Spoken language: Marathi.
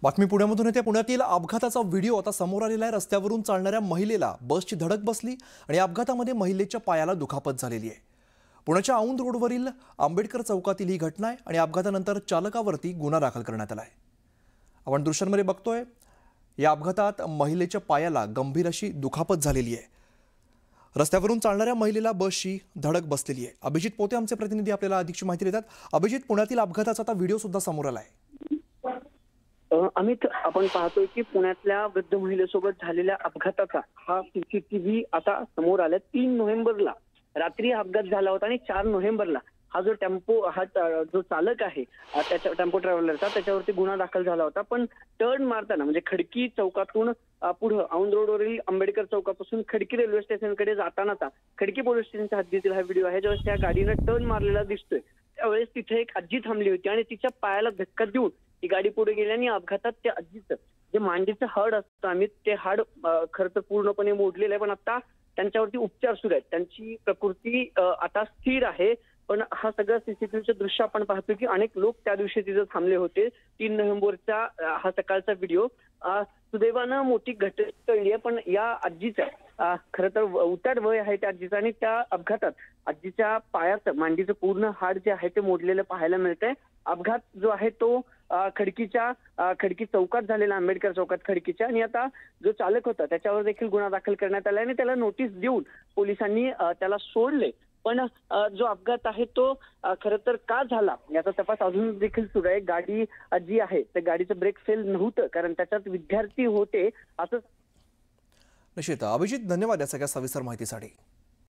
बातमी पुण्यामधून येते। पुण्यातील अपघाताचा व्हिडिओ आता समोर आलेला आहे। रस्त्यावरून चालणाऱ्या महिलेला बसची धडक बसली आणि अपघातामध्ये महिलेच्या पायाला दुखापत झालेली आहे। पुण्याच्या औंध रोडवरील आंबेडकर चौकातील ही घटना आहे आणि अपघातानंतर चालकावरती गुन्हा दाखल करण्यात आला आहे। आपण दृश्यांमध्ये बघतोय, या अपघातात महिलेच्या पायाला गंभीर अशी दुखापत झालेली आहे। रस्त्यावरून चालणाऱ्या महिलेला बसची धडक बसलेली आहे। अभिजित पोते आमचे प्रतिनिधी आपल्याला अधिकची माहिती देतात। अभिजित, पुण्यातील अपघाताचा आता व्हिडिओ सुद्धा समोर आला आहे। अमित, आपण पाहतोय की पुण्यातल्या वृद्ध महिलेसोबत झालेल्या अपघाताचा हा सीसीटीव्ही आता समोर आला। 3 नोव्हेंबरला रात्री अपघात झाला होता आणि 4 नोव्हेंबरला हा जो टेम्पो जो चालक आहे त्याच्या टेम्पो ट्रॅव्हलरचा त्याच्यावरती गुन्हा दाखल झाला होता। पण टर्न मारताना म्हणजे खडकी चौकातून पुढे औंध रोडवरील आंबेडकर चौकापासून खडकी रेल्वे स्टेशनकडे जातानाचा खडकी पोलीस स्टेशनच्या हद्दीतील हा व्हिडिओ आहे। ज्यावेळेस त्या गाडीनं टर्न मारलेला दिसतोय त्यावेळेस तिथे एक आजी थांबली होती आणि तिच्या पायाला धक्का देऊन ती गाडी पुढे गेली आणि अपघातात त्या आजीचं जे मांडीचं हाड असतं आम्ही ते हाड खरं तर पूर्णपणे मोडलेलं आहे। पण आता त्यांच्यावरती उपचार सुरू आहेत। त्यांची प्रकृती आता स्थिर आहे। पण हा सगळं सीसीटीव्हीचं दृश्य आपण पाहतो की अनेक लोक त्या दिवशी तिथे थांबले होते। 3 नोव्हेंबरचा हा सकाळचा व्हिडिओ सुदैवानं मोठी घटना टळली आहे। पण या आजीचा खरं तर उतार वय आहे त्या आजीचा आणि त्या अपघातात आजीच्या पायाचं मांडीचं पूर्ण हाड जे आहे ते मोडलेलं पाहायला मिळतंय। अपघात जो आहे तो खडकी चौकात झालेला, आंबेडकर चौकात खडकीच्या, आणि आता जो चालक होता त्याच्यावर देखील गुन्हा दाखल करण्यात आला आणि त्याला नोटीस देऊन पोलिसांनी त्याला सोडले। पण जो अपघात आहे तो खरं तर का झाला याचा तपास अजून देखील सुरू आहे। गाडी जी आहे त्या गाडीचं ब्रेक फेल नव्हतं कारण त्याच्यात विद्यार्थी होते असं निश्चित। अभिजित, धन्यवाद या सगळ्या सविस्तर माहितीसाठी।